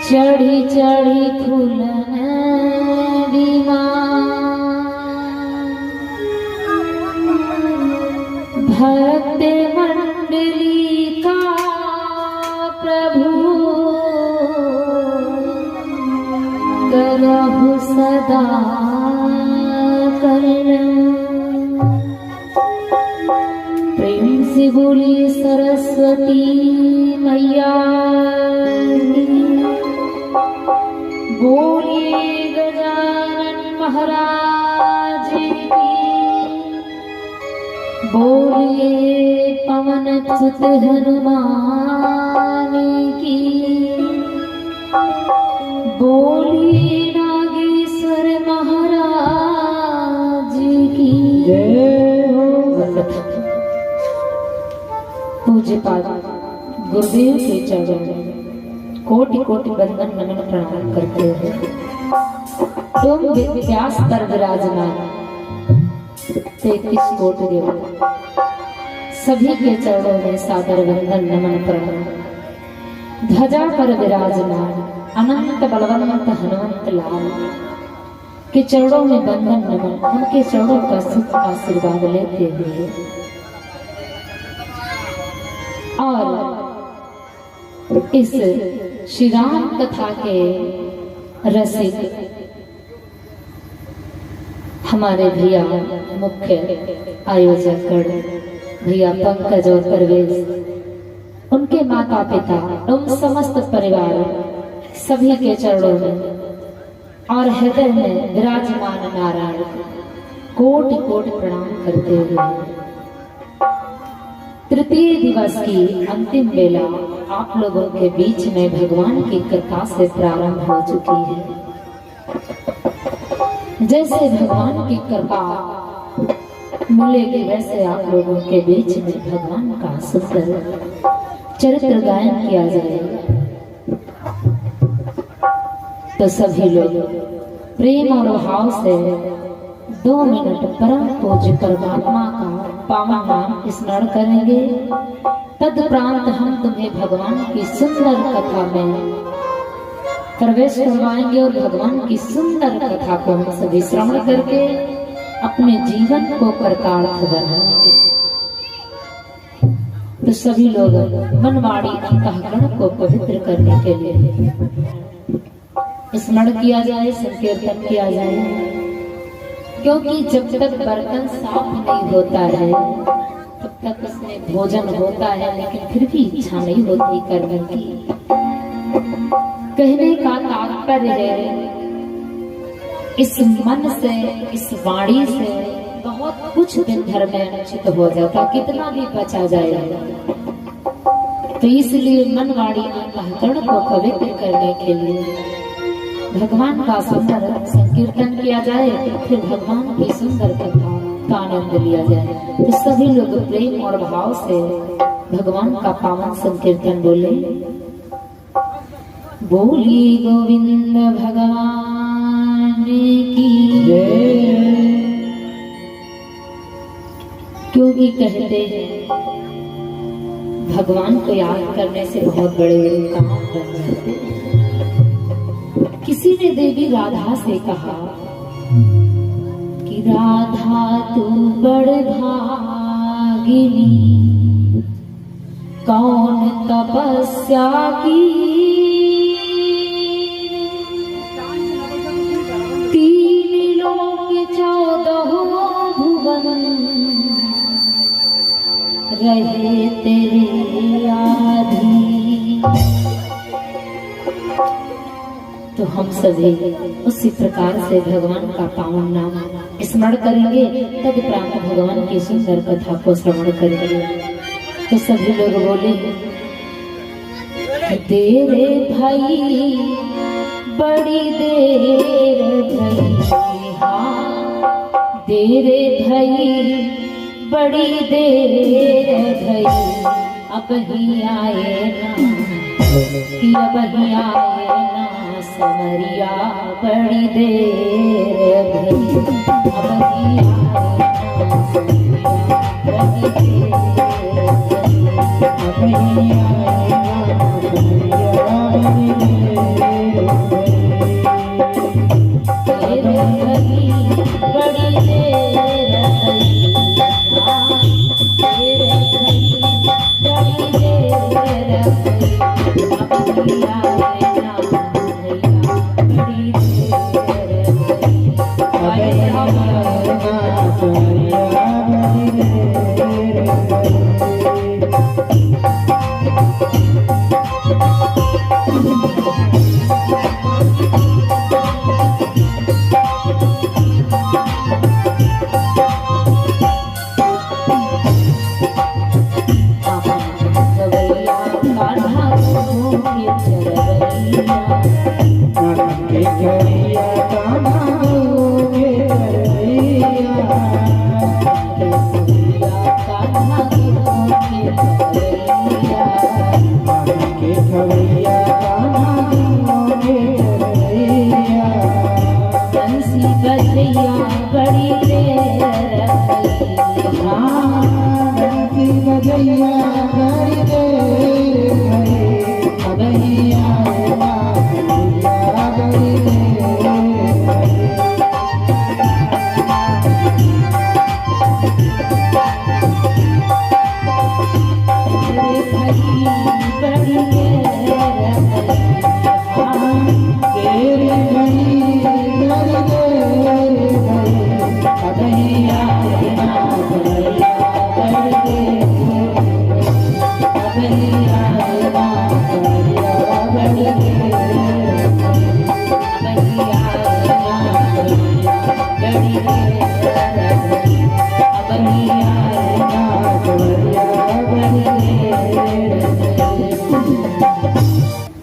चढ़ी चढ़ी खुलन भक्त मंडली का प्रभु करहु सदा कल्याण। प्रेम से बोली सरस्वती मैया बोलिए गजानन महाराज की, बोलिए पवन सुत हनुमान की, बोलिए नागेश्वर महाराज की जय हो। पूज्य पाद गुरुदेव के चरणों में कोटि कोटि बंदन नमन प्रणाम करते हैं। तुम व्यास पर विराजमान 33 कोटि देव सभी के चरणों में सादर वंदन नमन प्रणाम। ध्वजा पर विराजमान अनंत बलवंत हनुमंत लाल के चरणों में बंदन नमन, उनके चरणों का सुख आशीर्वाद लेते हुए और इस श्री राम कथा के रसिक हमारे भैया मुख्य आयोजक भैया पंकज और परवेज, उनके माता पिता एवं समस्त परिवार सभी के चरणों में और हृदय में विराजमान नारायण कोटि कोटि प्रणाम करते हुए तृतीय दिवस की अंतिम बेला आप लोगों के बीच में भगवान की कथा से प्रारंभ हो चुकी है। जैसे भगवान की कृपा मिलेगी वैसे आप लोगों के बीच में भगवान का सुंदर चरित्र गायन किया जाएगा। तो सभी लोग प्रेम और भाव से 2 मिनट परम पूज्य परमात्मा का पावन नाम स्मरण करेंगे। तदुपरांत हम तुम्हें भगवान की सुंदर कथा में प्रवेश करवाएंगे और भगवान की सुंदर कथा को हम सभी श्रवण करके अपने जीवन को कृतार्थ बनाएंगे। तो सभी लोग मनवाड़ी अंतःकरण को पवित्र करने के लिए स्मरण किया जाए, संकीर्तन किया जाए, क्योंकि जब तक बर्तन साफ नहीं होता है तब तक उसमें भोजन होता है, लेकिन फिर भी इच्छा नहीं होती करने की। कहने का तात्पर्य है इस मन से, इस वाणी से बहुत कुछ दिन भर में अनुचित हो जाता, कितना भी बचा जाएगा। तो इसलिए मन वाणी अंतःकरण को पवित्र करने के लिए भगवान का सुंदर संकीर्तन किया जाए, फिर भगवान की सुंदर कथा का आनंद लिया जाए। तो सभी लोग प्रेम और भाव से भगवान का पावन संकीर्तन बोले। बोलिए गोविंद भगवान की जय। क्योंकि कहते हैं भगवान को याद करने से बहुत बड़े बड़े काम बन जाते हैं। किसी ने देवी राधा से कहा कि राधा तू बड़ भागिनी, कौन तपस्या की 3 लोक 14 भुवन रहे तेरे आधीन। तो हम सभी उसी प्रकार से भगवान का पावन नाम स्मरण करेंगे, तदुपरांत भगवान की सुंदर कथा को श्रवण करेंगे। तो सभी लोग बोले, तेरे भाई बड़ी देर भई, हाँ तेरे भाई बड़ी देर भई, अब ही आए ना कि अब ही आए ना समरिया बड़ी देर भई, अब ही आए ना समरिया बड़ी देर भई, अब ही आए ना समरिया बड़ी देर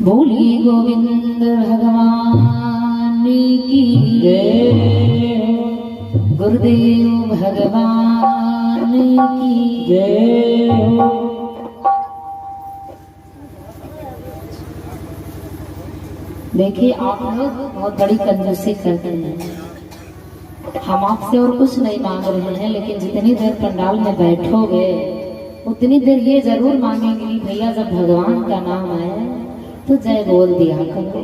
बोलिए गोविंद भगवान की जय, गुरुदेव भगवान की जय। देखिए आप लोग बहुत बड़ी कंजूसी करते हैं। हम आपसे और कुछ नहीं मांग रहे हैं, लेकिन जितनी देर पंडाल में बैठोगे उतनी देर ये जरूर मांगेंगे कि भैया जब भगवान का नाम आए तो जय बोल दिया करो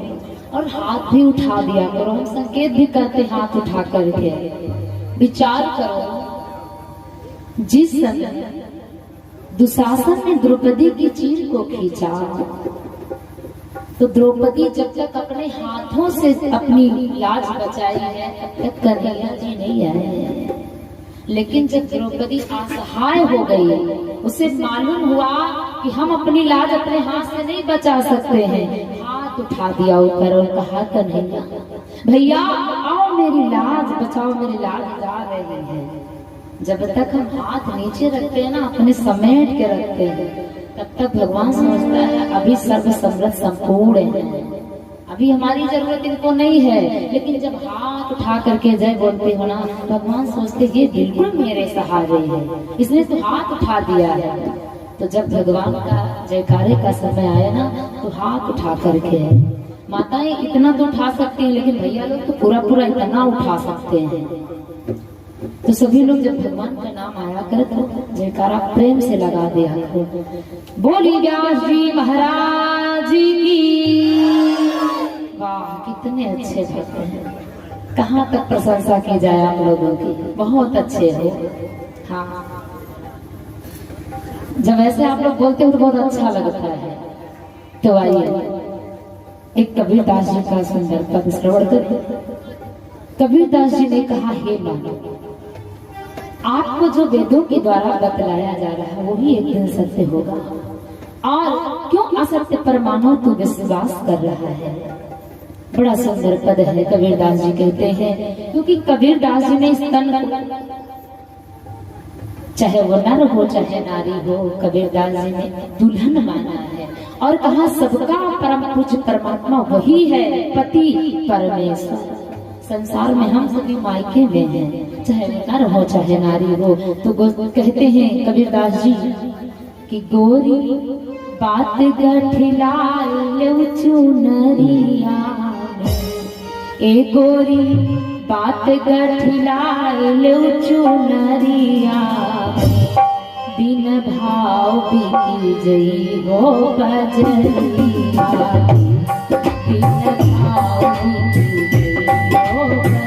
और हाथ भी उठा दिया करो। हम संकेत भी करते हाथ उठा करके। विचार करो, जिस समय दुशासन ने द्रौपदी की चीर को खींचा तो द्रौपदी जब तक अपने हाथों से अपनी लाज बचाई है तब तक कन्हैया जी नहीं आए हैं। लेकिन जब द्रौपदी असहाय हो गई, उसे मालूम हुआ कि हम अपनी लाज अपने हाथ से नहीं बचा सकते हैं, हाथ उठा दिया ऊपर और कहा कन्हैया भैया आओ मेरी लाज बचाओ, मेरी लाज जा रही है। जब तक हम हाथ नीचे रखते हैं ना, अपने समेट के रखते हैं, तब तक भगवान समझता है अभी सर्व समृद्ध संपूर्ण है, अभी हमारी जरूरत इनको नहीं है। लेकिन जब हाथ उठा करके जय बोलते हो ना, भगवान सोचते ये बिल्कुल मेरे सहारे है, इसने तो हाथ उठा दिया है। तो जब भगवान का जयकारे का समय आया ना, तो हाथ उठा करके माताएं इतना तो उठा सकती हैं, लेकिन भैया लोग तो पूरा पूरा इतना उठा सकते हैं। तो सभी लोग जब भगवान का नाम आया करे तो जयकारा प्रेम से लगा दिया करो। बोली व्यास जी महाराज की। वाह कितने अच्छे भक्त हैं, कहाँ तक प्रशंसा की जाए आप लोगों की, बहुत अच्छे हो। हाँ, जब ऐसे आप लोग बोलते हो तो बहुत अच्छा लगता है। तो आइए एक कबीरदास जी का सुंदर पद श्रवण करें। कबीरदास जी ने कहा, हे मानो, आपको जो वेदों के द्वारा बतलाया जा रहा है वो भी एक दिन सत्य होगा, और क्यों असत्य पर मानो तू विश्वास कर रहा है। बड़ा सुंदर पद है। कबीरदास जी कहते हैं, क्योंकि कबीरदास जी ने इस तन को, चाहे वो नर हो चाहे नारी हो, कबीरदास जी ने दुल्हन माना है और कहा सबका परम पूज्य परमात्मा वही है, पति परमेश्वर। संसार में हम सभी मायके में हैं, चाहे नर हो चाहे नारी हो। तो कहते हैं कबीरदास जी कि गोरी बात गठिलाल चुनरिया, ए गोरी बात गठिलाल चुनरिया, बिन भाव बिकी जई हो बजरिया, बिन भाव बिकी जई हो बजरिया।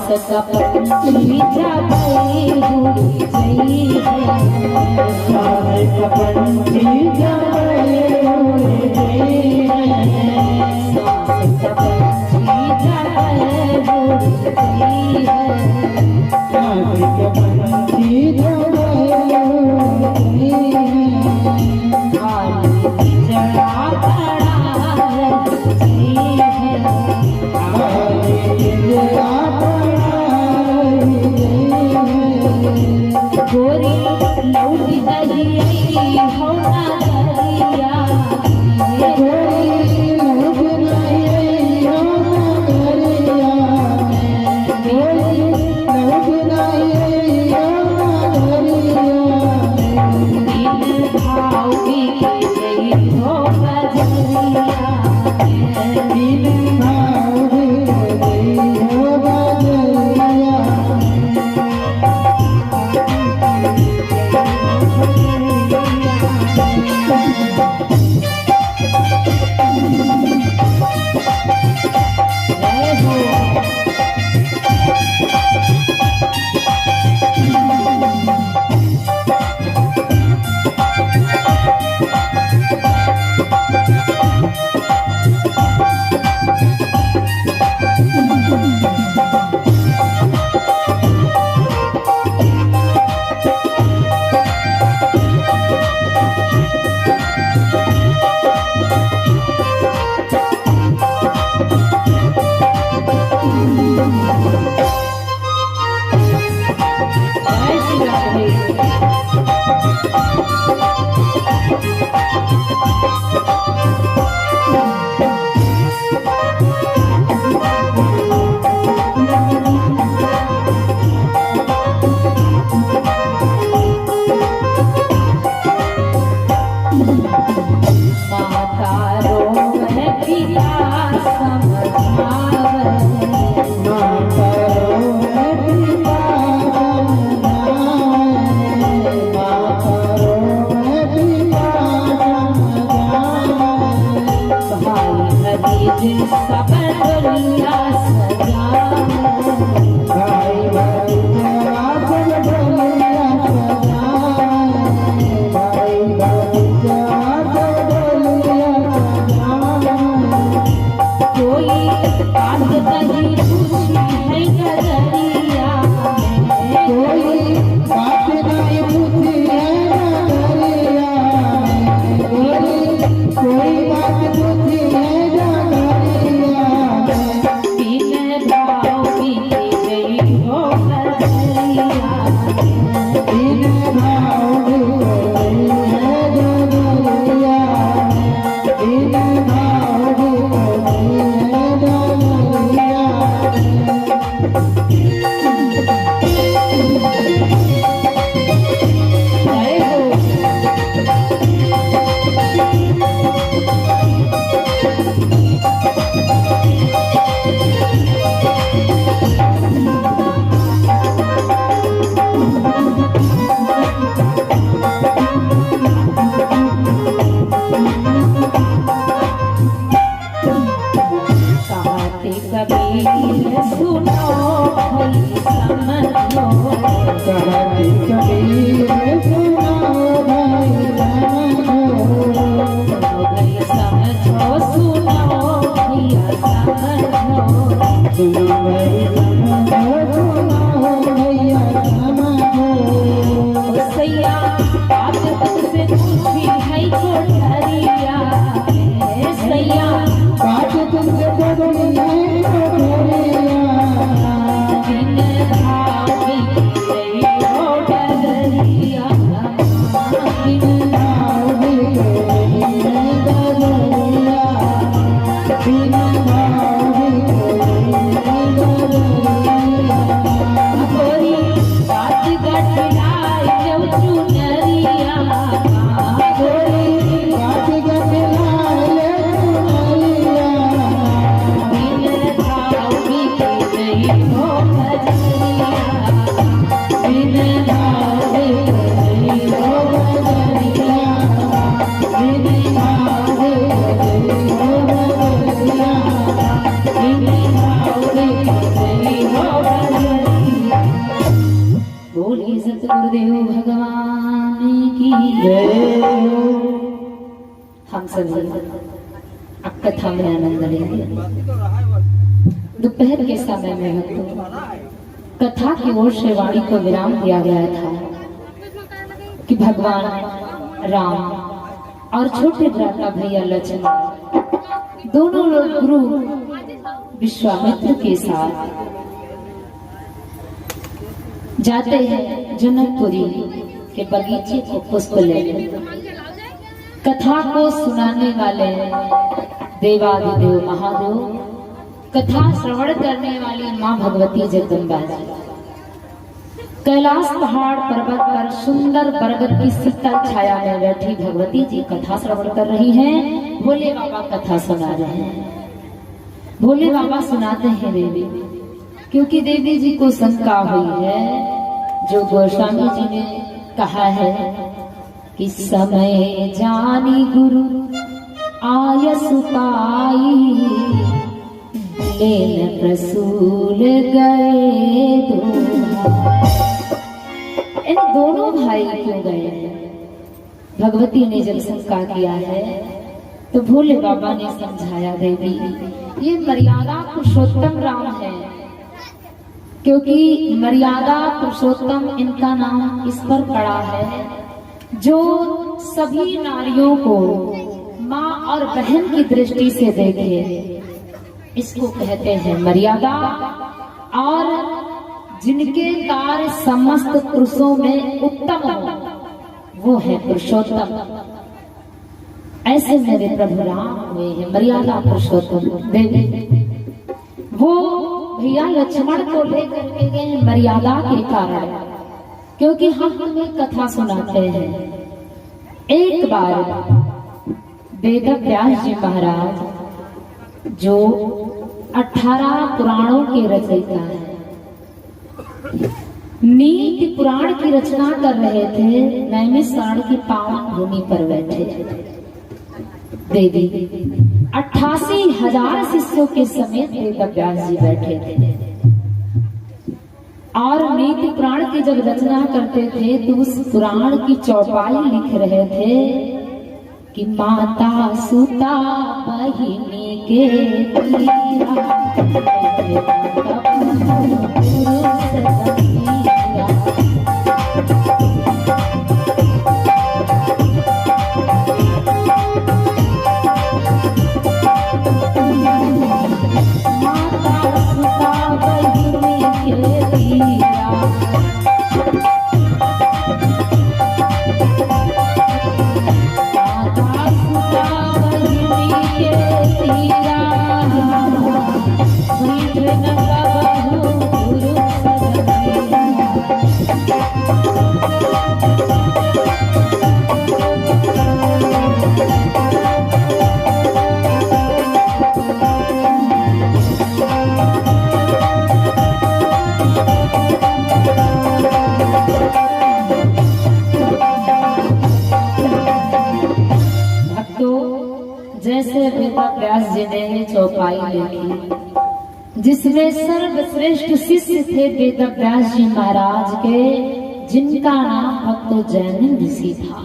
सास का पंछी जाए उड़ी गई है, सास का पंछी जाए उड़ी गई है, सास का पंछी जाए उड़ी गई है, सास का पंछी जाए उड़ी गई है, खाली जड़ा पड़ा रह गई है, गोरी लौट गई हो नगरिया, दिन भाव भी गई हो बजरिया, ऐसी बात है। माता रोवे पिता समझावे, भाई खदीज सब डोलिया सजावे, कोई बात नहीं पूछी है नगरिया में, कोई बात नहीं पूछी है नगरिया में, कोई बात पूछी है नगरिया में, दिन भाव भी गई हो बजरिया, दिन भाव गई है नगरिया में, दिन भाव गई है नगरिया जय हो कहते कबीर सुनो भई समझो, कहती कबीर सुनाओ भाई भई समझो सुनो भैया समझो, सुनो भाई सुनाओ भैया समझो, सैया बात तुमसे पूछी है कोठरिया में, सैया बात तुमसे बदली है कोठरिया, दिन भाव भी गई हो बजरिया, दिन भाव भी गई है नगरिया, बिन भाव भी गई है नगरिया, गोरी बात गठलाई जब चुनरिया, कोई बात गठलाए सुनरिया, दिन भाव भी गई हो बजरिया, बिन भाव भी गई हो बजरिया, बिन भाव भी गई हो बजरिया, दिन भाव भी गई हो बजरिया। गुरुदेव भगवान की जय हो। हम सभी अब कथा में आनंद लेंगे। दोपहर के समय में हमको कथा की ओर से वाणी को विराम दिया गया था कि भगवान राम और छोटे भ्राता भैया लक्ष्मण दोनों लोग गुरु विश्वामित्र के साथ जाते हैं जनकपुरी के बगीचे को पुष्प लेकर। कथा को सुनाने वाले देवादिदेव महादेव, कथा श्रवण करने वाली मां भगवती जगदम्बा जी कैलाश पहाड़ पर्वत पर सुंदर बरगद की शीतल छाया में बैठी भगवती जी कथा श्रवण कर रही हैं। भोले बाबा कथा सुना रहे हैं। भोले बाबा सुनाते हैं देवी, क्योंकि देवी जी को शंका हुई है जो गोस्वामी जी ने कहा है कि समय जानी गुरु आयस पाई, लेन प्रसूल गए दो। इन दोनों भाई क्यों गए हैं? भगवती ने जब शंका किया है तो भोले बाबा ने समझाया देवी ये मर्यादा पुरुषोत्तम राम है, क्योंकि मर्यादा पुरुषोत्तम इनका नाम इस पर पड़ा है जो सभी नारियों को माँ और बहन की दृष्टि से देखे, इसको कहते हैं मर्यादा। और जिनके कार्य समस्त पुरुषों में उत्तम हो वो है पुरुषोत्तम। ऐसे मेरे प्रभु राम हुए हैं मर्यादा पुरुषोत्तम देवी। वो भैया लक्ष्मण को लेकर के गए मर्यादा के कारण, क्योंकि हम तुम्हें कथा सुनाते हैं। एक बार वेद व्यास जी महाराज जो 18 पुराणों के रचयिता हैं, नीति पुराण की रचना कर रहे थे, नैमिषारण्य की पावन भूमि पर बैठे देवी 88,000 शिष्यों के समेत वेद व्यास जी बैठे थे और नीति पुराण की जब रचना करते थे तो उस पुराण की चौपाई लिख रहे थे कि माता सुता बहिनी के तीरा, व्यास जी ने चौपाई लिखी जिसमें सर्वश्रेष्ठ शिष्य थे वेद व्यास जी महाराज के, जिनका नाम भक्त जैन ऋषि था।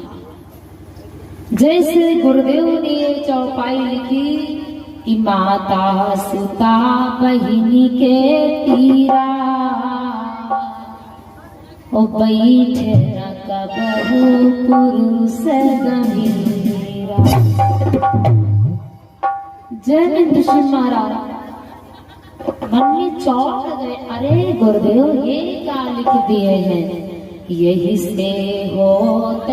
जैसे गुरुदेव ने ये चौपाई लिखी कि माता सुता बहिनी के तीरा, ओ बैठे न कबहु पुरुष गंभीरा। जैन ऋषि महाराज मन में चौंक गए, अरे गुरुदेव ये क्या लिख दिए हैं? यही से होत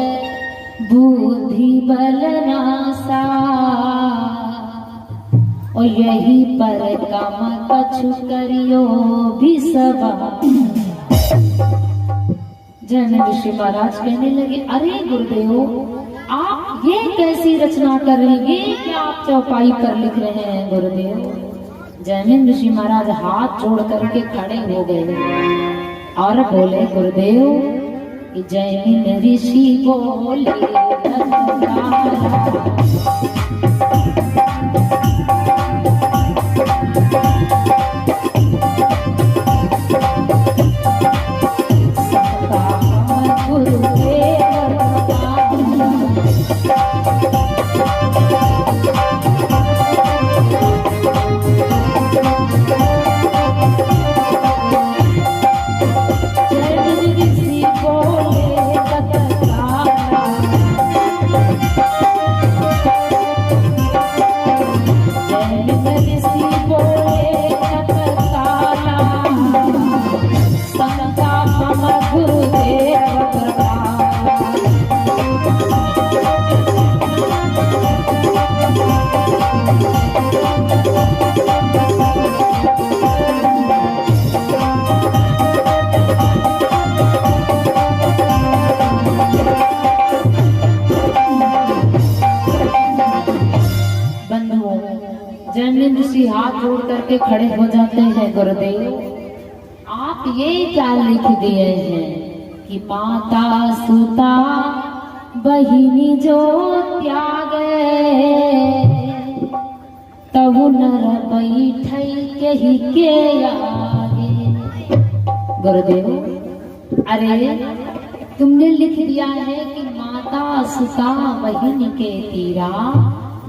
बुद्धि बल नासा, और यही पर काम कछु करियो भी सबा। जैन ऋषि महाराज कहने लगे, अरे गुरुदेव आप ये कैसी रचना कर रहे हैं? ये क्या आप चौपाई पर लिख रहे हैं गुरुदेव? जैन ऋषि महाराज हाथ जोड़ करके खड़े हो गए और बोले, गुरुदेव कि जैन ऋषि बोले सबका हाथ जोड़ करके खड़े हो जाते हैं, गुरुदेव आप ये क्या लिख दिए हैं कि माता सुता बहिनी जो त्यागे, तबु नर बैठै केहि के आगे। गुरुदेव अरे तुमने लिख दिया है कि माता सुता बहिन के तीरा,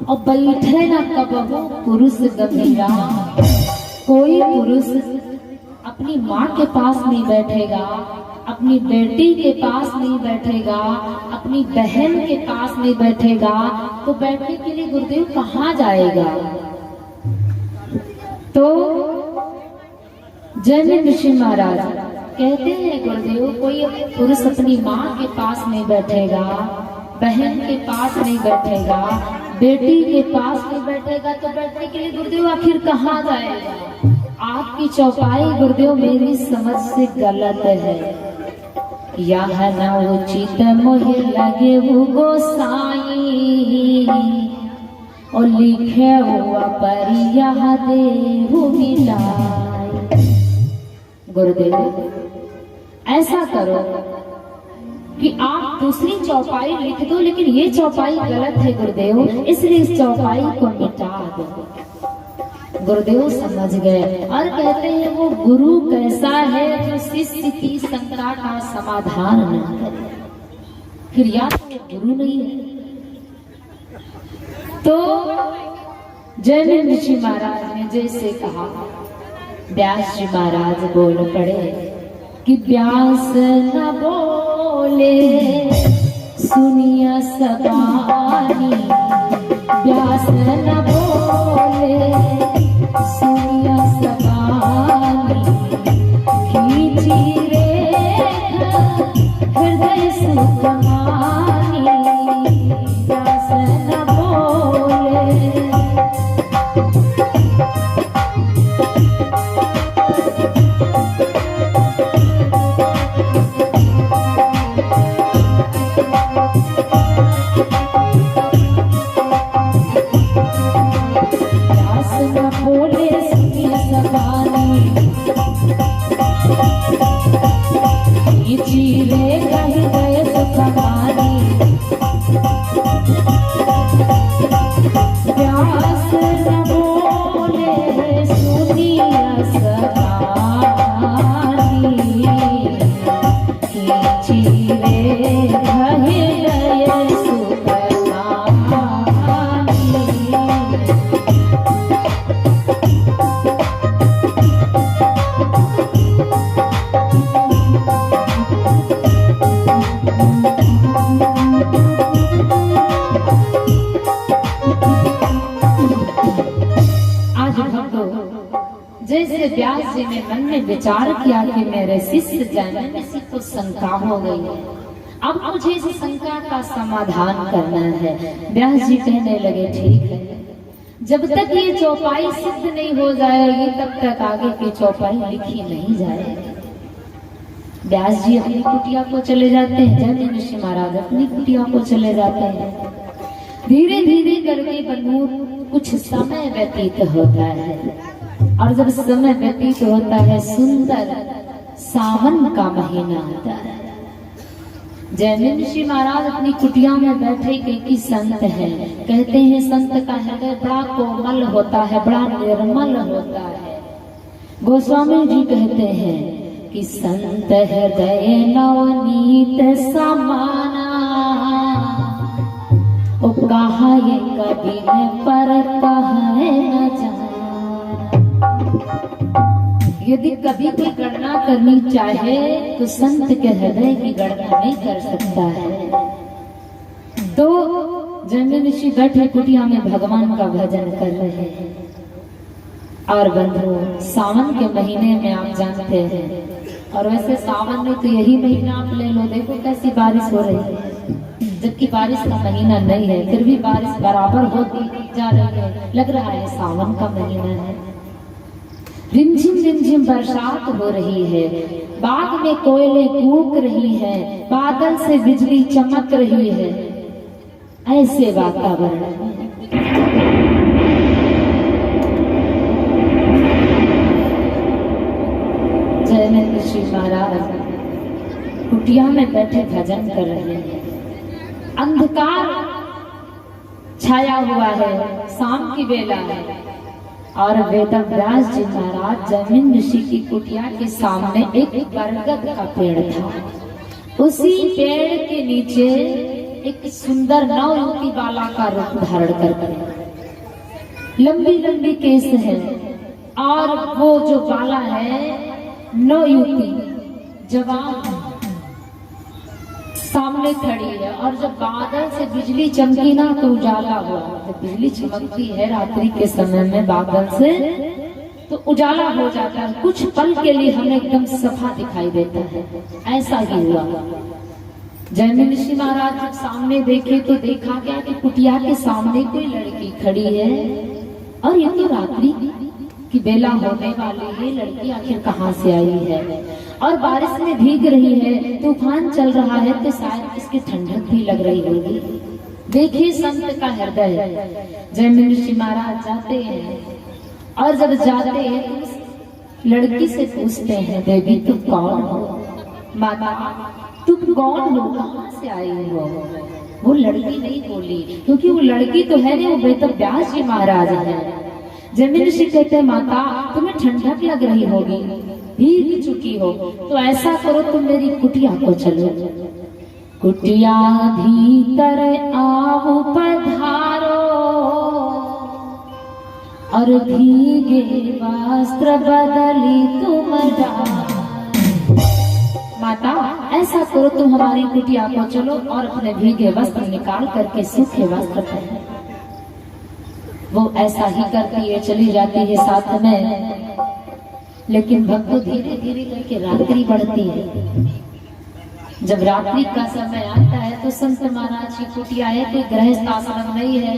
और बैठे न कबहू पुरुष गंभीरा। कोई पुरुष अपनी माँ के पास नहीं बैठेगा, अपनी बेटी के पास नहीं बैठेगा, अपनी बहन के पास नहीं बैठेगा, तो बैठने के लिए गुरुदेव कहाँ जाएगा? तो जैन ऋषि महाराज कहते हैं, गुरुदेव कोई पुरुष अपनी माँ के पास नहीं बैठेगा, बहन के पास नहीं बैठेगा, बेटी के पास नहीं बैठेगा, तो बैठने के लिए गुरुदेव आखिर कहाँ जाएगा? आपकी चौपाई गुरुदेव मेरी समझ से गलत है। यह न उचित मोहे लगे वो गोसाई, और लिखे हुआ पर यह देहु मिलाई। गुरुदेव ऐसा करो कि आप दूसरी चौपाई लिख दो, लेकिन ये चौपाई गलत है गुरुदेव, इसलिए इस चौपाई को मिटा दो। गुरुदेव समझ गए और कहते हैं वो गुरु कैसा है जो शिष्य की शंका का समाधान न करे। फिर या तो वो गुरु नहीं है। तो जैन ऋषि महाराज ने जैसे कहा, व्यास जी महाराज बोल पड़े कि व्यास न बोले सुनिया सबानी, व्यास न बोले सुनिया सबानी, खींची रेखा हृदय सुखमानी, व्यास न बोले। जैसे व्यास जी ने मन में विचार किया कि मेरे शिष्य जैन किसी को शंका हो गई है, अब मुझे इस शंका का समाधान करना है। व्यास जी कहने लगे ठीक है, जब तक ये चौपाई सिद्ध नहीं हो जाएगी तब तक आगे की चौपाई लिखी नहीं जाएगी। व्यास जी अपनी कुटिया को चले जाते हैं, जैन ऋषि महाराज अपनी कुटिया को चले जाते हैं। धीरे धीरे करके बंधु कुछ समय व्यतीत होता है, और जब समय व्यतीत होता है सुंदर सावन का महीना आता है। जैन ऋषि महाराज अपनी कुटिया में बैठे क्योंकि संत हैं, कहते हैं संत का हृदय बड़ा कोमल होता है, बड़ा निर्मल होता है। गोस्वामी जी कहते हैं कि संत हृदय नवनीत समाना, ओ कहा ये कभी है पर कहे न जाना। यदि कभी कोई गणना करनी चाहे तो संत के हृदय की गणना नहीं कर सकता है। तो जैन ऋषि बैठे कुटिया में भगवान का भजन कर रहे हैं। और बंधु सावन के महीने में आप जानते हैं, और वैसे सावन में तो यही महीना आप ले लो, देखो कैसी बारिश हो रही है, जबकि बारिश का महीना नहीं है फिर भी बारिश बराबर होती जा रही है, लग रहा है सावन का महीना है। रिमझिम बरसात हो रही है, बाग में कोयले कूक रही है, बादल से बिजली चमक रही है, है, ऐसे वातावरण। और जब सावन के महीने में आप जानते हैं, और वैसे सावन में तो यही महीना आप ले लो, देखो कैसी बारिश हो रही है, जबकि बारिश का महीना नहीं है फिर भी बारिश बराबर होती जा रही है, लग रहा है सावन का महीना है। रिमझिम बरसात हो रही है, बाग में कोयले कूक रही है, बादल से बिजली चमक रही है, ऐसे वातावरण। ऋषि महाराज कुटिया में बैठे भजन कर रहे हैं। अंधकार छाया हुआ है, शाम की बेला है और वेदव्यास जी महाराज जमीन ऋषि की कुटिया के सामने एक बरगद का पेड़ था। उसी पेड़ के नीचे एक सुंदर नवयुवती बाला का रूप धारण करके, लंबी लंबी केस है और वो जो बाला है नवयुवती जवान सामने खड़ी है। और जब बादल से बिजली चमकी ना तो उजाला हुआ, तो बिजली चमकती है रात्रि के समय में बादल से तो उजाला हो जाता है, कुछ पल के लिए हमें एकदम सफा दिखाई देता है। ऐसा ही हुआ। जैमिनी ऋषि महाराज जब सामने देखे तो देखा गया कि कुटिया के सामने कोई लड़की खड़ी है और ये तो रात्रि की बेला होने वाली है, लड़की आखिर कहाँ से आई है और बारिश में भीग रही है, तूफान चल रहा है तो शायद इसकी ठंडक भी लग रही होगी। देखिए संत का हृदय। जैमिनी ऋषि महाराज जाते हैं और जब जाते हैं तो उस लड़की से पूछते हैं, देवी तुम कौन हो? माता तुम कौन हो, कहाँ से आई हो? वो लड़की नहीं बोली, क्योंकि वो लड़की तो है नहीं, वो वेदव्यास जी महाराज है। जैमिनी ऋषि कहते हैं, माता तुम्हें ठंडक लग रही होगी, भीग चुकी हो, तो ऐसा करो तुम मेरी कुटिया को चलो। कुटिया भीतर आओ पधारो और भीगे वस्त्र बदली तुम डालो। माता ऐसा करो तुम हमारी कुटिया को चलो और अपने भीगे वस्त्र निकाल करके सूखे वस्त्र पहनो। वो ऐसा ही करती है, चली जाती है साथ में। लेकिन भक्तों धीरे धीरे करके रात्रि बढ़ती है। जब रात्रि का समय आता है तो संत महाराज की कुटिया है, कोई गृहस्थ आश्रम नहीं है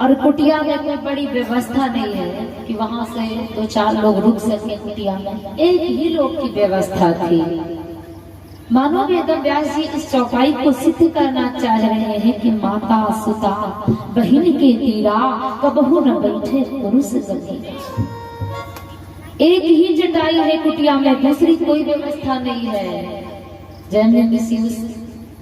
और कुटिया में कोई बड़ी व्यवस्था नहीं है कि वहां से 2-4 लोग रुक सके। कुटिया में एक ही लोग की व्यवस्था थी। मानो वेदव्यास जी इस चौपाई को सिद्ध करना चाह रहे हैं कि माता सुता बहिन के तीरा कबहू न बैठे पुरुष गंभीरा। एक ही जटाई है कुटिया में, दूसरी कोई व्यवस्था नहीं है। जैमिनी ऋषि उस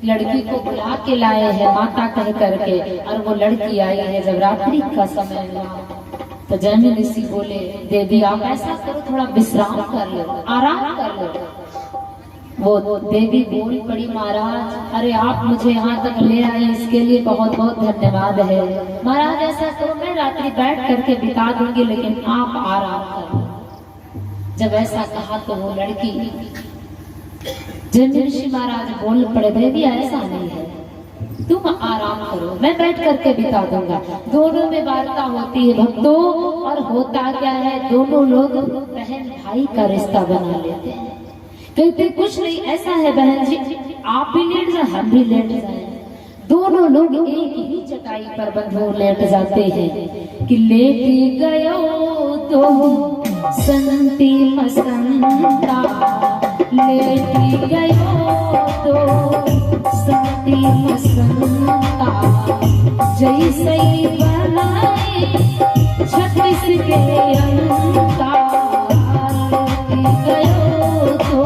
लड़की को बुला के लाए हैं माता कह करके, और वो लड़की आई है। जब रात्रि का समय हुआ तो जैमिनी ऋषि बोले, देवी आप ऐसा करो, थोड़ा विश्राम कर लो, आराम कर लो। वो देवी बोल पड़ी, महाराज अरे आप मुझे यहाँ तक ले आए इसके लिए बहुत बहुत धन्यवाद है। महाराज ऐसा करो, मैं रात्रि बैठ करके बिता दूंगी, लेकिन आप आराम करो। जब ऐसा कहा तो वो लड़की, जैमिनी ऋषि महाराज बोल पड़े, देवी ऐसा नहीं है, तुम आराम करो, मैं बैठ करके बिता दूंगा। दोनों में वार्ता होती है भक्तों, और होता क्या है, दोनों लोग बहन भाई का रिश्ता बना लेते हैं। कहते कुछ नहीं, ऐसा है बहन जी, आप भी लेट जाए हम भी लेट जाए। दोनों लोग एक ही चटाई पर बंधु लेट जाते हैं कि लेट गयो तो संती मसंता, लेट गयो तो संती मसंता, जैसे बनाए 36 के अंता, लेट गयो तो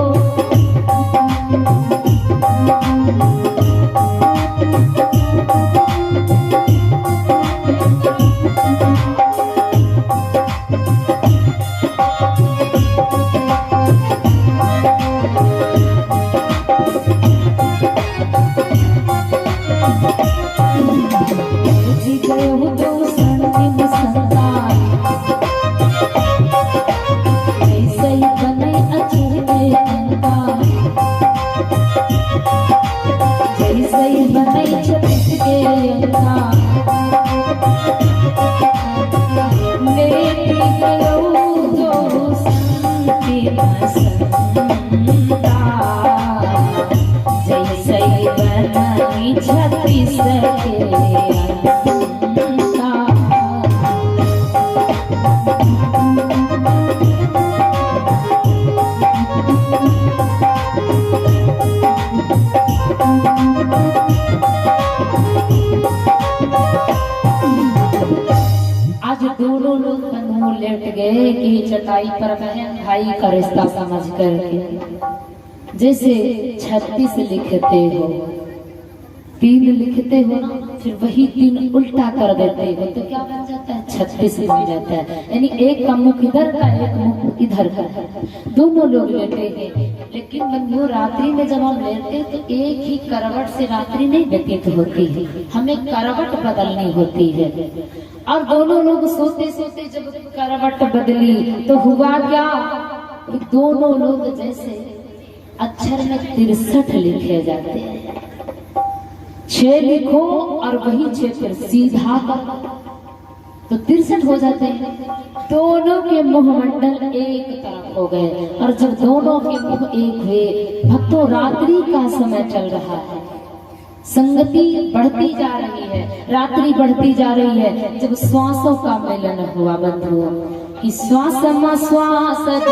एक ही चटाई पर बहन भाई का रिश्ता समझ करके जैसे 36 लिखते हो, 3 लिखते हो ना, फिर वही 3 उल्टा कर देते हो तो क्या बन जाता है? 36 बन जाता है। यानी एक का मुख इधर का, एक मुख इधर का, दोनों लोग लेटे हैं। लेकिन बंधुओं, रात्रि में जब हम लेटे हैं तो एक ही करवट से रात्रि नहीं व्यतीत होती है, हमें करवट बदलनी होती है। और दोनों लोग सोते सोते जब करवट बदली तो हुआ क्या कि दोनों लोग जैसे अक्षर में 63 लिखे जाते हैं। 6 लिखो और वही 6 फिर सीधा कर तो 63 हो जाते हैं। दोनों के मुखमंडल एक तरफ हो गए। और जब दोनों के मुख एक हुए, भक्तों रात्रि का समय चल रहा है, संगति बढ़ती जा रही है, रात्रि बढ़ती जा रही है। जब श्वासों का मिलन हुआ बंधुओं, कि श्वास में श्वास जब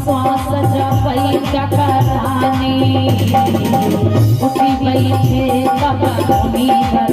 श्वास जब टकराने उठी बैठे कब कमी कर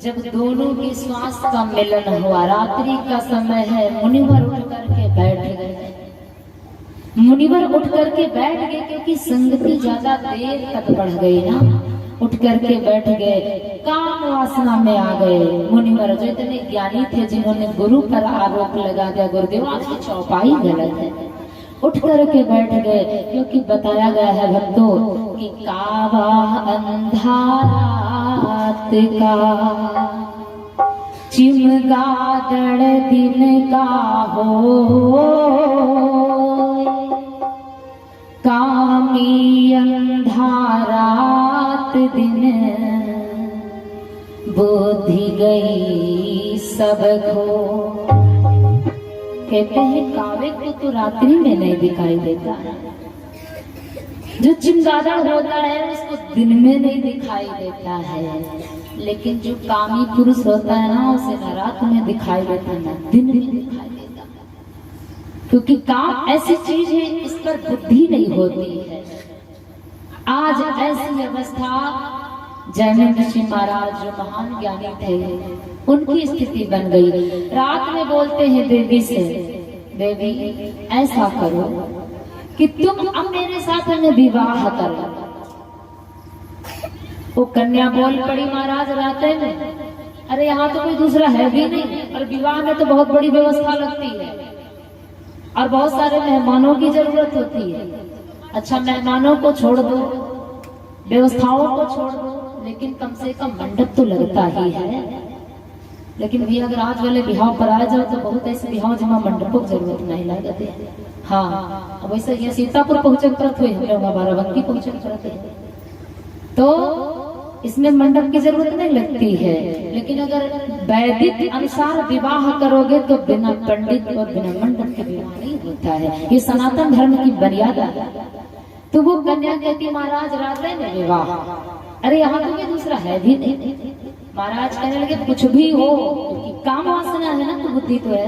जब दोनों के श्वास का मिलन हुआ, रात्रि का समय है, मुनिवर उठ करके बैठ गए। मुनिवर उठ करके बैठ गए क्योंकि संगति ज्यादा देर तक बढ़ गई ना, उठ करके बैठ गए, काम वासना में आ गए। मुनिवर जो इतने ज्ञानी थे, जिन्होंने गुरु पर आरोप लगा दिया, गुरुदेव आपकी चौपाई गलत है, उठ करके बैठ गए। क्योंकि बताया गया है भक्तों कि कावा अंधारात का चिमगादड़ दिन का हो, कामी अंधारात दिन बुद्धि गई सब खो। कहते हैं कावे को तो रात्रि में नहीं दिखाई देता है, जो चिमगादड़ होता है उसको दिन में नहीं दिखाई देता है, लेकिन जो कामी पुरुष होता है ना, उसे न रात में दिखाई देता है न दिन में दिखाई देता, क्योंकि काम ऐसी चीज है इस पर बुद्धि नहीं होती है। आज ऐसी अवस्था जैमिनी ऋषि महाराज जो महान ज्ञानी थे, उनकी स्थिति बन गई। रात में बोलते हैं देवी से, देवी ऐसा करो कि तुम अब मेरे साथ में विवाह करो। वो कन्या बोल पड़ी महाराज राते में, अरे यहाँ तो कोई दूसरा है भी नहीं, और विवाह में तो बहुत बड़ी व्यवस्था लगती है और बहुत सारे मेहमानों की जरूरत होती है। अच्छा, मेहमानों को छोड़ दो, व्यवस्थाओं को छोड़ दो, लेकिन कम से कम मंडप तो लगता ही है। लेकिन भी अगर आज वाले बिहाव पर आ जाओ तो बहुत ऐसे बिहाव जहाँ मंडपों की जरूरत नहीं लगती है। हाँ, अब वैसे ये सीतापुर पहुंचे परत हुए, हम लोग बाराबंकी पहुंचे परत है, तो इसमें मंडप की जरूरत नहीं लगती है। लेकिन अगर वैदिक अनुसार विवाह करोगे तो बिना पंडित और बिना मंडप के विवाह नहीं होता है। ये सनातन धर्म की मर्यादा है। तो वो कन्या कहती महाराज रात्रि में विवाह, अरे यहाँ तो कोई दूसरा है भी नहीं। महाराज कहने लगे कुछ भी हो, क्योंकि काम वासना है ना, तो बुद्धि तो है।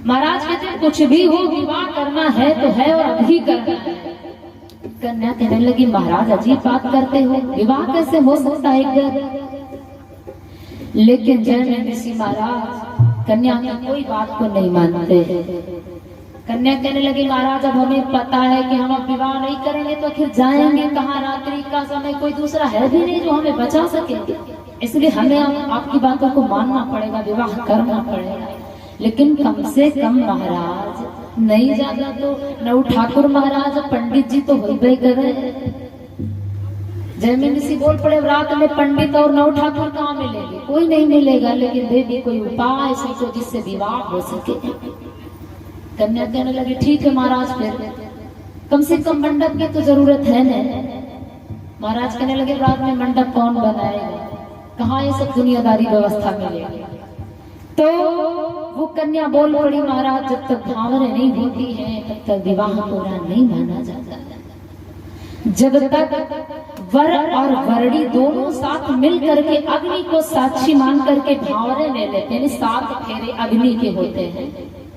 महाराज कहते हैं कुछ भी हो, विवाह करना है तो है और अभी करना है। कन्या कहने लगी महाराज अजीब बात करते हो, विवाह कैसे हो सकता है इधर? लेकिन जैमिनी ऋषि महाराज कन्या की कोई बात को नहीं मानते। कन्या कहने लगी महाराज अब हमें पता है कि हम अब विवाह नहीं करेंगे तो फिर जाएंगे कहाँ? रात्रि का समय कोई दूसरा है भी नहीं जो हमें बचा सके, इसलिए हमें आपकी बातों को मानना पड़ेगा, विवाह करना पड़ेगा। लेकिन कम से कम महाराज नहीं ज्यादा तो नव ठाकुर महाराज पंडित जी तो हो ही करे। जयमिनी सी बोल पड़े रात में पंडित और नव ठाकुर कहाँ मिलेंगे, कोई नहीं मिलेगा, लेकिन देवी कोई उपाय ऐसी को जिससे विवाह हो सके। कन्या कहने लगी ठीक है महाराज, फिर कम से कम मंडप की तो जरूरत है न। महाराज कहने लगे रात में मंडप कौन बनाएगा, कहाँ ये सब दुनियादारी व्यवस्था मिलेगी। तो वो कन्या बोल पड़ी महाराज जब तक भावना नहीं होती है तब तक विवाह पूरा नहीं माना जाता। जब तक वर और वरड़ी दोनों साथ मिल करके अग्नि को साक्षी मान करके भावरे ले लेते हैं, 7 फेरे अग्नि के होते हैं।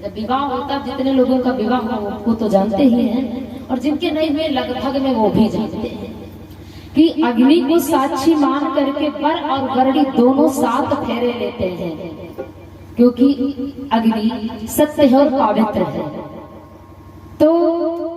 जब विवाह होता, जितने लोगों का विवाह हो वो तो जानते ही हैं, और जिनके नहीं हुए लगभग में वो भी जानते हैं कि अग्नि को साक्षी मान करके वर और वरड़ी दोनों 7 फेरे लेते हैं, क्योंकि अग्नि सत्य है और पवित्र है। तो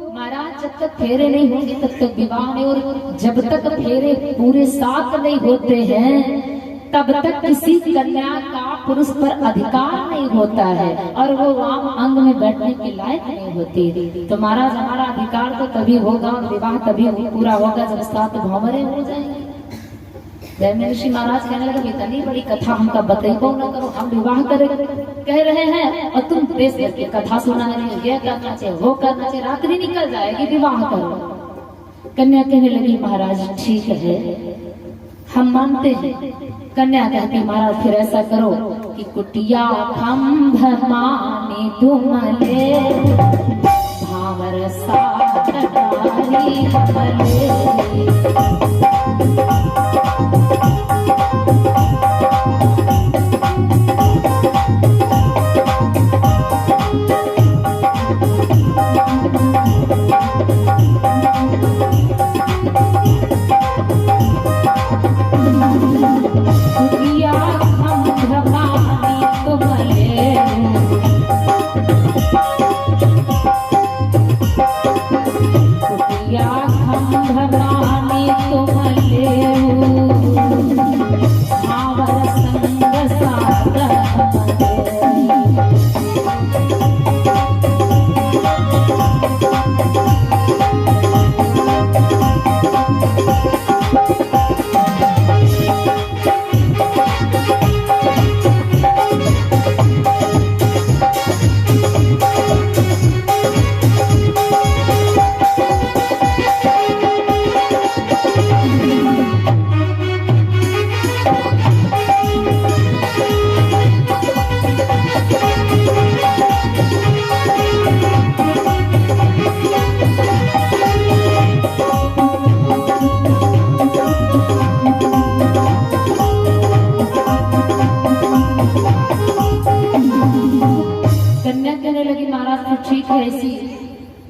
महाराज जब तक फेरे नहीं होंगे तब तक विवाह नहीं, और जब तक फेरे पूरे 7 नहीं होते हैं तब तक किसी कन्या का पुरुष पर अधिकार नहीं होता है, और वो वाम अंग में बैठने के लायक नहीं होती। तो महाराज हमारा अधिकार तो तभी होगा, विवाह तभी पूरा होगा जब 7 भावरे हो जाएंगे। जयमिनी ऋषि महाराज कहने लगे इतनी बड़ी कथा हमका बतेबो न करो, हम विवाह करे कह रहे हैं और तुम देश भर की कथा सुना रहे हो, ये करना चाहिए वो करना चाहिए, रात्रि निकल जाएगी, विवाह करो। कन्या कहने लगी महाराज ठीक है हम मानते हैं। कन्या कहती महाराज फिर ऐसा करो कि कुटिया खंभ माने तुम ले भावर साथ डाली मले।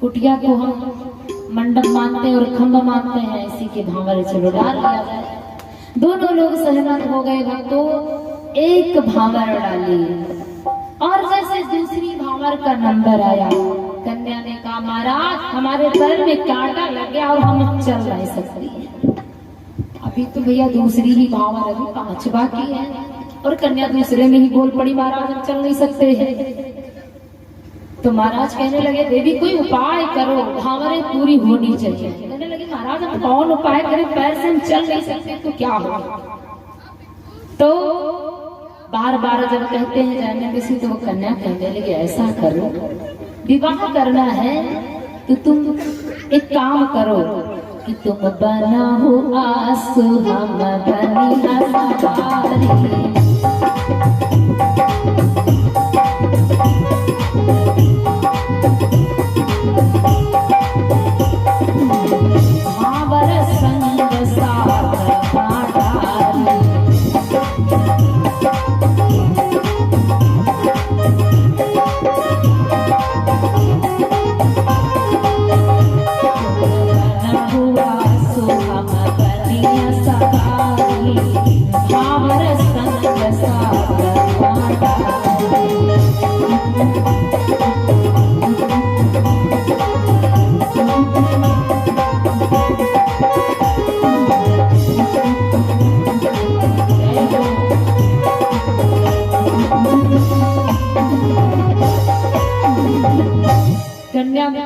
कुटिया को हम मंडप मानते हैं और खंभ मानते हैं, इसी के भावर चलो डाल लिया जाए। दोनों लोग सहमत हो गए भक्तों, एक भावर डाली और जैसे दूसरी भावर का नंबर आया, कन्या ने कहा महाराज हमारे पैर में कांटा लग गया और हम चल नहीं सकती। अभी तो भैया दूसरी ही भावर, अभी 5 बाकी है, और कन्या दूसरे में ही बोल पड़ी महाराज हम चल नहीं सकते हैं। तो महाराज कहने लगे देवी कोई उपाय करो, भावरें पूरी होनी चाहिए। कहने लगे महाराज हम कौन उपाय करें, पैर से हम चल नहीं सकते तो क्या हो। तो बार बार जब कहते हैं जाने किसी, तो वो कन्या कहने लगे ऐसा करो विवाह करना है तो तुम एक काम करो कि तुम बना हो आंसू हम बनी आसारी।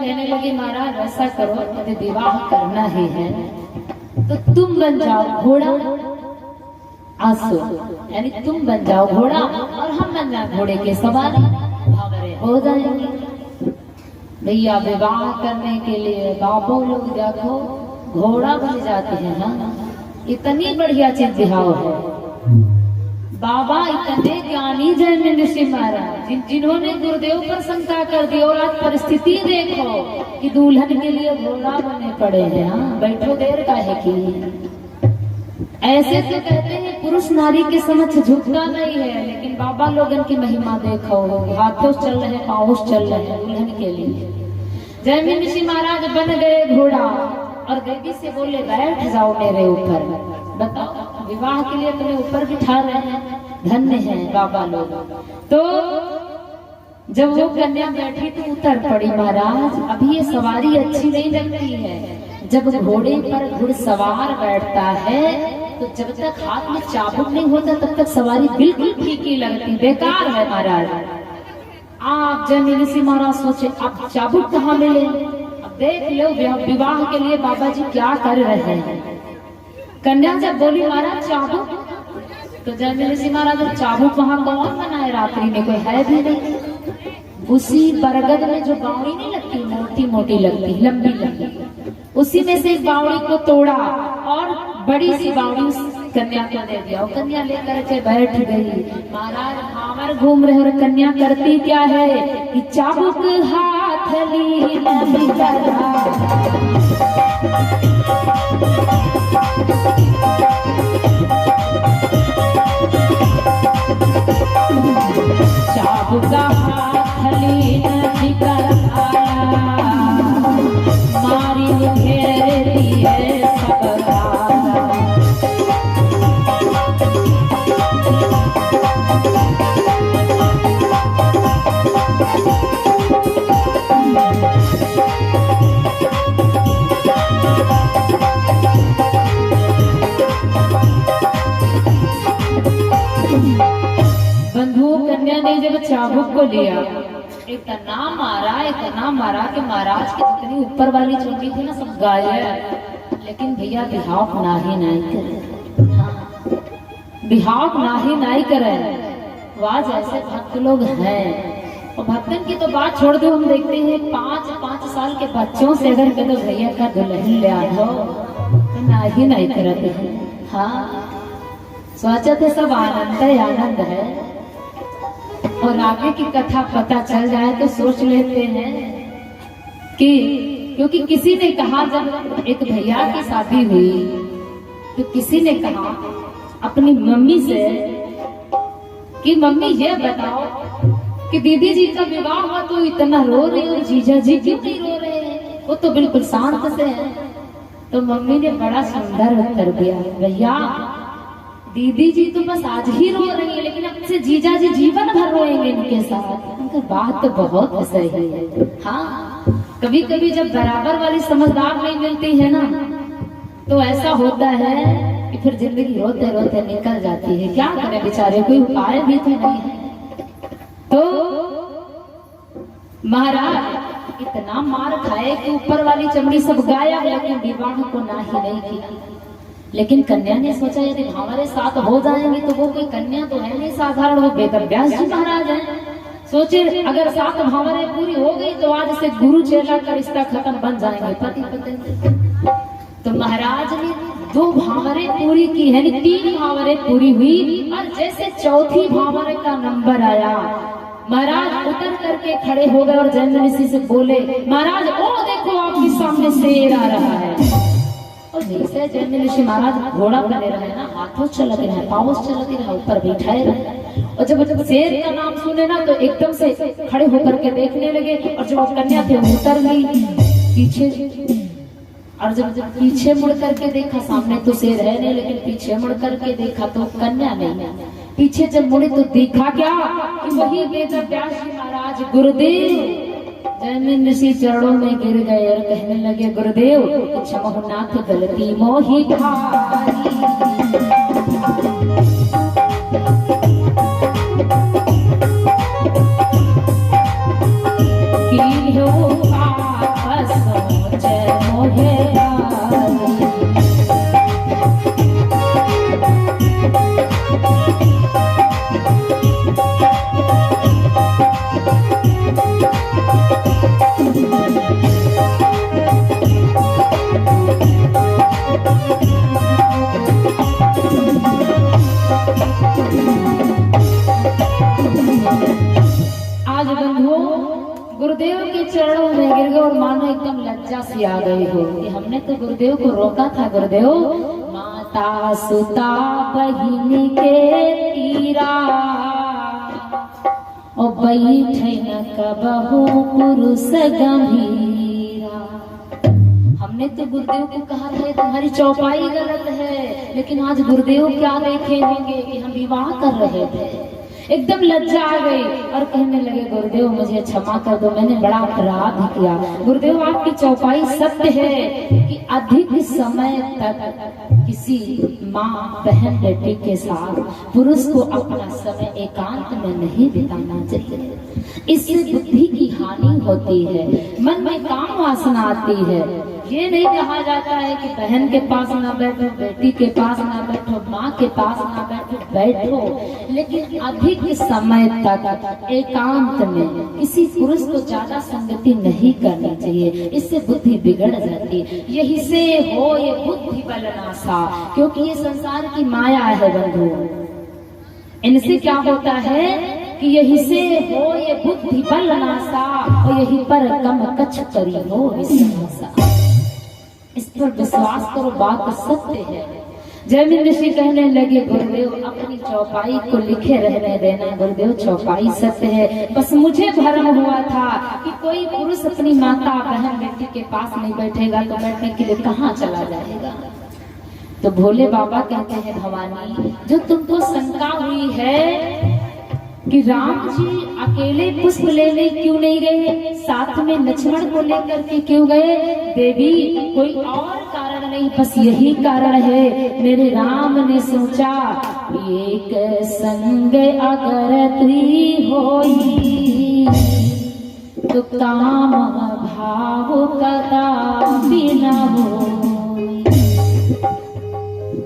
कहने लगी महाराज ऐसा करो, यदि विवाह करना ही है तो तुम बन जाओ घोड़ा, आंसू यानी तुम बन जाओ घोड़ा और हम बन जाए घोड़े के सवार, भावरे हो जाएंगे। भैया विवाह करने के लिए बाबू लोग देखो घोड़ा बन जाते हैं ना, इतनी बढ़िया चीज बिहाव है। बाबा इतने ज्ञानी जैन ऋषि महाराज जिन्होंने गुरुदेव पर शंका कर दी, और आज परिस्थिति देखो कि दुल्हन के लिए घोड़ा बने पड़े हैं। हाँ, बैठो देर का है कि ऐसे तो कहते हैं पुरुष नारी के समक्ष झुकना नहीं है, लेकिन बाबा लोगन की महिमा देखो, हाथों चल रहे पाँव चल रहे हैं दुल्हन के लिए। जैमिन ऋषि महाराज बन गए घोड़ा और देवी से बोले बैठ जाओ मेरे ऊपर। बताओ, विवाह के लिए तुम्हें ऊपर बिठा रहे हैं, धन्य है बाबा लोग। तो जब वो कन्या बैठी तो उतर पड़ी महाराज। अभी ये सवारी अच्छी नहीं लगती है, जब घोड़े पर घुड़सवार बैठता है तो जब तक हाथ में चाबुक नहीं होता तब तक सवारी बिल्कुल फीकी लगती, बेकार है महाराज। आप जैमिन ऋषि महाराज सोचे अब चाबुक कहाँ मिले, अब देख लो विवाह के लिए बाबा जी क्या कर रहे हैं। कन्या जब बोली महाराज चाबुक, तो जैमिन ऋषि महाराज चाबुक वहां कौन बनाए, रात्रि में कोई है भी नहीं। उसी बरगद में जो बावड़ी नहीं लगती, मोटी मोटी लगती, लंबी लंबी, उसी में से एक बावड़ी को तोड़ा और बड़ी सी बावड़ी उस कन्या को दे दिया। और कन्या लेकर के बैठ गई। महाराज भावर घूम रहे और कन्या करती क्या है कि चाबुक हाथ ली नबी करा, चाबुक हाथ ली नबी करा, मारी घेरती है सब दाना। बंधु कन्या ने जब चाबुक को लिया, इतना मारा कि महाराज की जितनी ऊपर वाली चोटी थी ना सब गायब। लेकिन भैया बिहाव नाही नहीं करे, बिहाव नाही नहीं करे। आज ऐसे भक्त लोग हैं, और भक्तन की तो बात छोड़ दो, हम देखते हैं 5 साल के बच्चों से अगर कदम भैया का दुल्हन ले आओ तो नाही नहीं करते हैं। हाँ, सोचा थे सब आनंद है, और आगे की कथा पता चल जाए तो सोच लेते हैं कि क्योंकि किसी ने कहा जब एक भैया की शादी हुई तो किसी ने कहा अपनी मम्मी से कि मम्मी ये बताओ कि दीदी जी का विवाह हुआ तो इतना रो रही और जीजा जी क्यों नहीं रो रहे हैं, वो तो बिल्कुल शांत से है। तो मम्मी ने बड़ा सुंदर उत्तर दिया, भैया दीदी जी तो बस आज ही रो रही है, लेकिन अब से जीजा जी जीवन भर रोएंगे इनके साथ। उनकी बात तो बहुत सही है। हाँ, कभी कभी जब बराबर वाली समझदार नहीं मिलती है ना तो ऐसा होता है कि फिर जिंदगी रोते रोते निकल जाती है। क्या करें बेचारे, कोई उपाय भी तो नहीं है। तो महाराज इतना मार खाए कि ऊपर वाली चमड़ी सब गायब, लेकिन विवाह को ना ही नहीं किया। लेकिन कन्या ने सोचा यदि हमारे साथ हो जाएंगे तो वो कोई कन्या तो है नहीं साधारण, वो वेद व्यास जी महाराज हैं। सोचे अगर सात भावनाएं पूरी हो गई तो आज से गुरु चेला का रिश्ता खत्म, बन जाएंगे पति पत्नी। तो महाराज ने 2 भावनाएं पूरी की है, 3 भावनाएं पूरी हुई, और जैसे चौथी भावना का नंबर आया महाराज उतर करके खड़े हो गए और जैमिन ऋषि से बोले, महाराज ओ देखो आपके सामने शेर आ रहा है। और जैसे जैमिन ऋषि महाराज घोड़ा बने रहे ना, हाथों चलते रहे, पाँव चलते रहे, ऊपर बैठाए रहे। और जब शेर का नाम सुने ना तो एकदम से खड़े होकर के देखने लगे, और जो कन्या थे वो उतर गई पीछे। और जब पीछे मुड़ करके देखा, सामने तो शेर है नहीं, लेकिन पीछे मुड़ करके देखा तो कन्या नहीं। पीछे जब मुड़े तो देखा क्या कि वही वेद व्यास जी महाराज गुरुदेव जैमिन ऋषि चरणों में गिर गए और कहने लगे, गुरुदेव क्षमहुनाथ गलती मोहि भारी, की हो आज बंधुओं गुरुदेव के चरणों में गिर गए और मानो एकदम लज्जा सी आ गई हो कि हमने तो गुरुदेव को रोका था। गुरुदेव माता सुता बहिनी के तीरा ओ बैठे न कबहू पुरुष गंभीरा। हमने तो गुरुदेव को कहा था तुम्हारी चौपाई गलत है, लेकिन आज गुरुदेव क्या देखे होंगे कि हम विवाह कर रहे थे। एकदम लज्जा आ गई और कहने लगे गुरुदेव मुझे क्षमा कर दो, मैंने बड़ा अपराध किया। गुरुदेव आपकी चौपाई सत्य है कि अधिक समय तक किसी माँ बहन बेटी के साथ पुरुष को अपना समय एकांत में नहीं बिताना चाहिए। इससे बुद्धि की हानि होती है, मन में काम वासना आती है। ये नहीं कहा जाता है कि बहन के पास ना बैठो, बेटी के पास ना बैठो, माँ के पास ना बैठो, लेकिन अधिक समय तक एकांत में किसी पुरुष को ज्यादा संगति नहीं करनी चाहिए। इससे बुद्धि बिगड़ जाती है। यही से हो ये बुद्धि बलनासा, क्योंकि ये संसार की माया है बंधु। इनसे क्या होता है कि यही से हो ये बुद्धि बलनासा और यही पर कम कछ करी हो विश्वासा। इस पर विश्वास करो, बात सत्य है। जयमिंद ऋषि कहने लगे गुरुदेव अपनी चौपाई को लिखे रहने देना। गुरुदेव चौपाई सत्य है, बस मुझे भ्रम हुआ था कि कोई पुरुष अपनी माता बहन बेटी के पास नहीं बैठेगा तो बैठने के लिए कहाँ चला जाएगा। तो भोले बाबा कहते हैं भवानी जो तुमको शंका हुई है कि राम जी अकेले पुष्प लेने क्यों नहीं गए, साथ में लक्ष्मण को लेकर के क्यों गए, देवी कोई और कारण नहीं, बस यही कारण है। मेरे राम ने सोचा एक संग अगर तुई होई तो काम भाव कदापि न होई।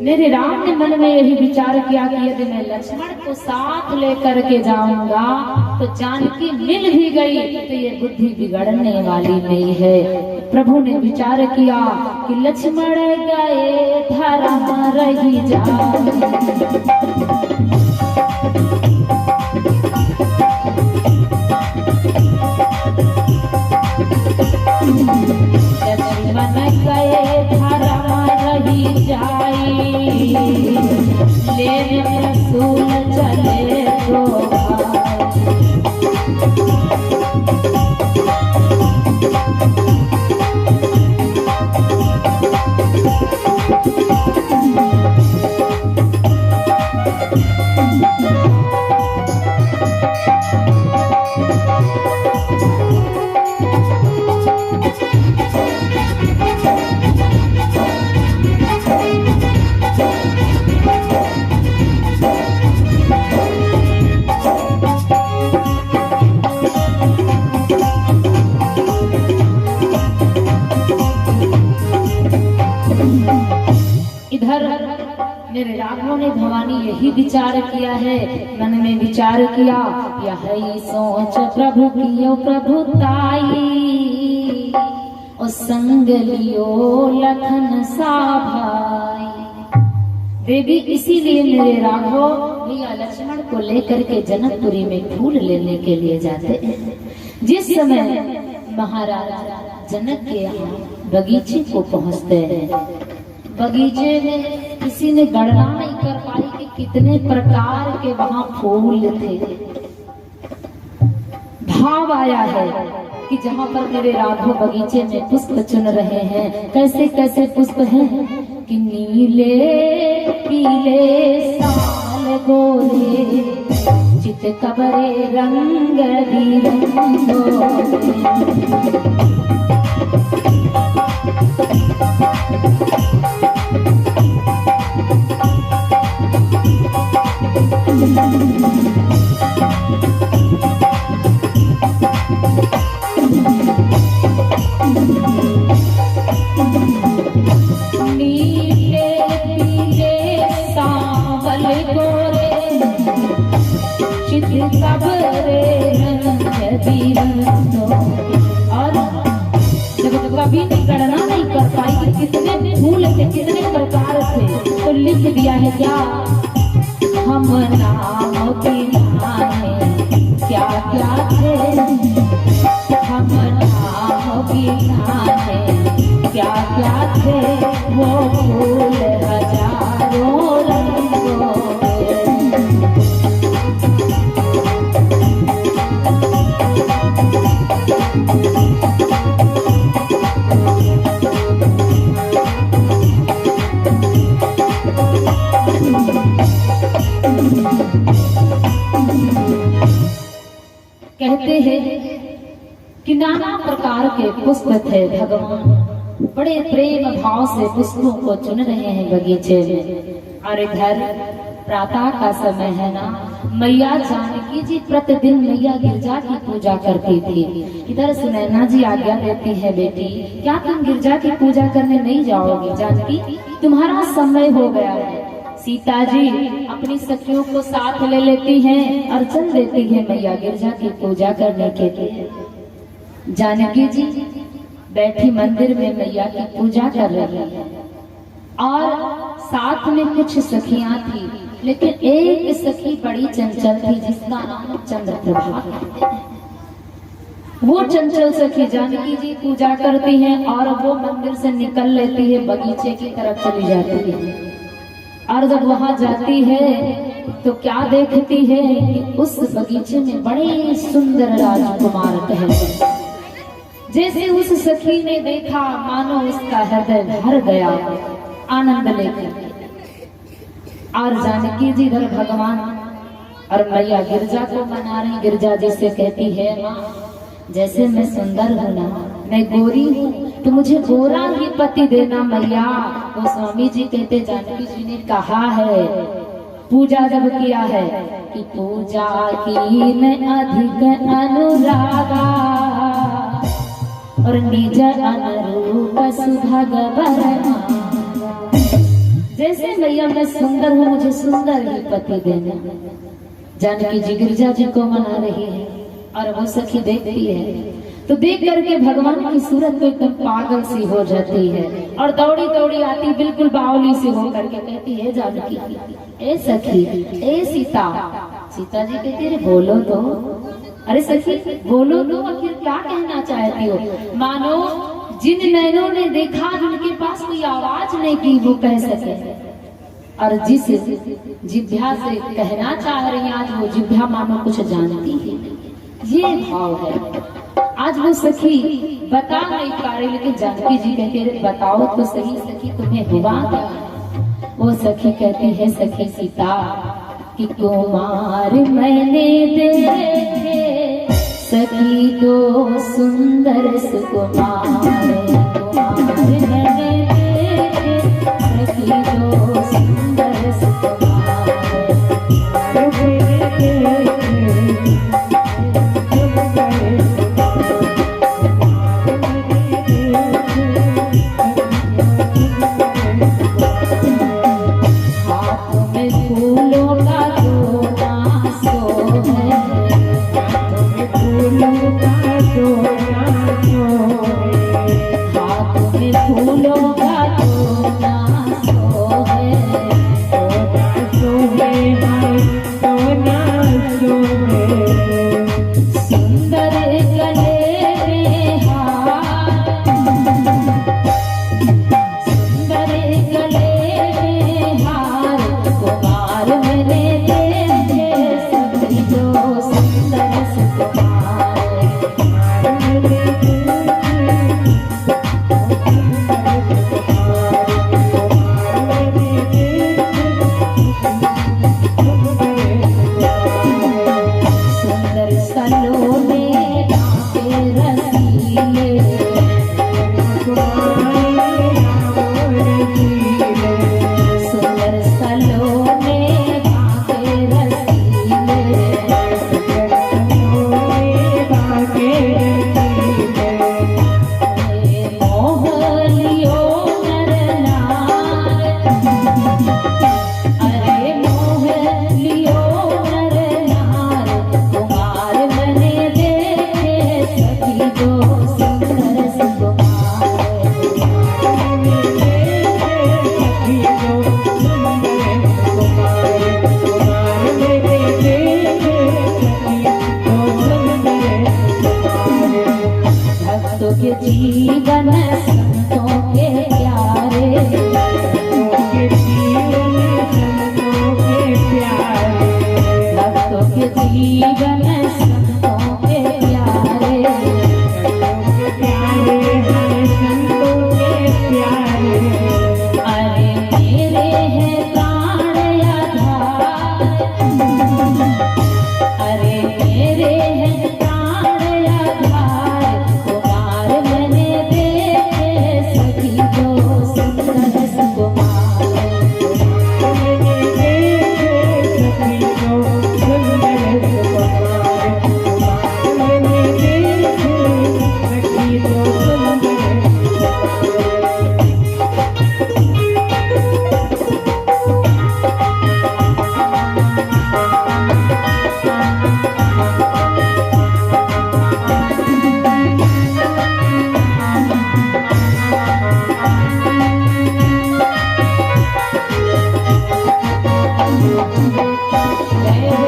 मेरे राम ने मन में यही विचार किया कि यदि मैं लक्ष्मण को साथ लेकर के जाऊंगा तो जानकी मिल भी गई तो ये बुद्धि बिगड़ने वाली नहीं है। प्रभु ने विचार किया कि लक्ष्मण गए धर्म रही जा। लक्ष्मण गए धर्म रही जाई, लेने रसूल चले तो मेरे राघव ने भवानी यही विचार किया है, मन में विचार किया यही सोच प्रभु कियो प्रभुताई, और संग लियो लखन सा भाई। देवी इसीलिए मेरे राघव भैया लक्ष्मण को लेकर के जनकपुरी में फूल लेने के लिए जाते हैं। जिस समय महाराजा जनक के यहाँ बगीचे को पहुँचते हैं, बगीचे में किसी ने गणना नहीं कर पाई कि कितने प्रकार के वहां फूल थे। भाव आया है कि जहां पर मेरे राघव बगीचे में पुष्प चुन रहे हैं, कैसे कैसे पुष्प हैं कि नीले पीले साल गोरे चित कबरे रंग बिरंगो। नीले पीले सांवल गोरे चित कबरे रंग बिरंगो। और जब कभी गणना नहीं कर पाई कितने फूल थे, कितने प्रकार थे, तो लिख दिया है क्या, हम नाम गिनाए क्या क्या थे, हम नाम गिनाए क्या क्या थे, वो फूल हजारों रंगों के। कहते हैं कि नाना प्रकार के पुष्प थे, भगवान बड़े प्रेम भाव से पुष्पों को चुन रहे हैं बगीचे में। और इधर प्रातः का समय है ना, मैया जानकी जी प्रतिदिन मैया गिरजा की पूजा करती थी। इधर सुनैना जी आज्ञा देती है, बेटी क्या तुम गिरजा की पूजा करने नहीं जाओगी? जानकी तुम्हारा समय हो गया है। सीता जी अपनी सखियों को साथ ले लेती हैं और चल देती है मैया गिरजा की पूजा करने के लिए। जानकी जी बैठी मंदिर में मैया की पूजा कर रही है और साथ में कुछ सखियां थी, लेकिन एक सखी बड़ी चंचल थी जिसका नाम चंद्रप्रभा है। वो चंचल सखी जानकी जी पूजा करती हैं और वो मंदिर से निकल लेती है, बगीचे की तरफ चली जाती है। और जब वहां जाती है तो क्या देखती है कि उस बगीचे में बड़े सुंदर राजकुमार टहलते। जैसे उस सखी ने देखा मानो उसका हृदय भर गया आनंद लेकर। और जानकी जी इधर भगवान और मैया गिरजा को मना रही। गिरजा जी से कहती है, माँ जैसे मैं सुंदर हूँ ना, मैं गोरी हूँ, तो मुझे गोरा ही पति देना मैया। वो स्वामी जी कहते जानकी जी ने कहा है, पूजा जब किया है कि पूजा की न अधिक अनुरागा और निज अनुरूप सुभग बरमा। जैसे मैया मैं सुंदर हूँ, मुझे सुंदर ही पति देना। जानकी जी गिरजा जी को मना रही है और वो सखी देखती है तो देख करके भगवान की सूरत तो एकदम पागल सी हो जाती है और दौड़ी दौड़ी आती बिल्कुल बावली सी हो करके कहती है, जानकी ए सखी ए सीता। सीता जी कहती है, बोलो तो। अरे सखी बोलो तो, आखिर क्या कहना चाहती हो? मानो जिन नैनों ने देखा, जिनके पास कोई आवाज नहीं की, वो कह सके। और जिस जिभ्या से कहना चाह रही आज वो जिभ्या मानो कुछ जानती है, ये भाव है। आज वो सखी बता नहीं पा रही, लेकिन जानकी जी कहती है, बताओ तो सही सखी तुम्हें हुआ क्या? वो सखी कहती है, सखी सीता कि कुमार मैंने देखे सखी दो सुंदर सुकुमार, कुमार मैंने देखे सखी दो सुंदर सुकुमार। हाथ में फूलों का तो नासो है, जय हो।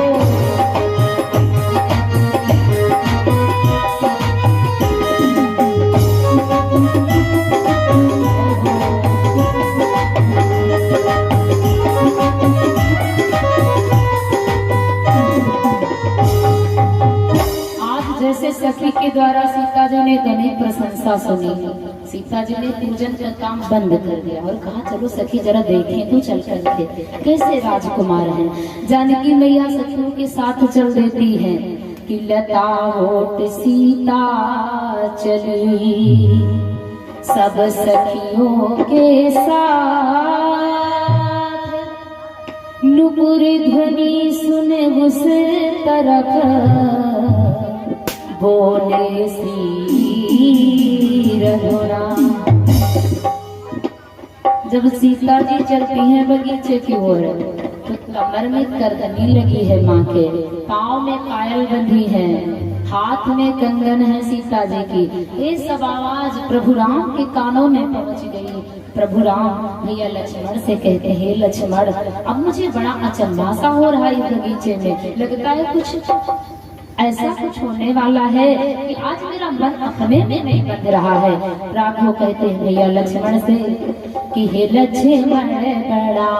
आज जैसे सखी के द्वारा सीता जी ने धनी प्रशंसा सुनी, सीता जी ने पूजन का काम बंद कर दिया और कहा चलो सखी जरा देखें तो चल करके कैसे राजकुमार हैं। जानकी मैया सखियों के साथ चल देती हैं कि लता होठ सीता चली सब सखियों के साथ, नुपुर ध्वनि सुने उस तरफ बोले श्री रघुराम। जब सीता जी चलती हैं बगीचे की ओर तो कमर में करदनी लगी है माँ के, पाँव में पायल बंधी है, हाथ में कंगन है सीता जी की। ये सब आवाज प्रभु राम के कानों में पहुंच गई। प्रभु राम भैया लक्ष्मण से कहते हैं लक्ष्मण अब मुझे बड़ा अचंभा सा हो रहा है बगीचे में, लगता है कुछ ऐसा कुछ होने वाला है कि आज मेरा मन अपने में नहीं बंध रहा है। राघव कहते हैं भैया लक्ष्मण से कि हे लक्ष्मण बड़ा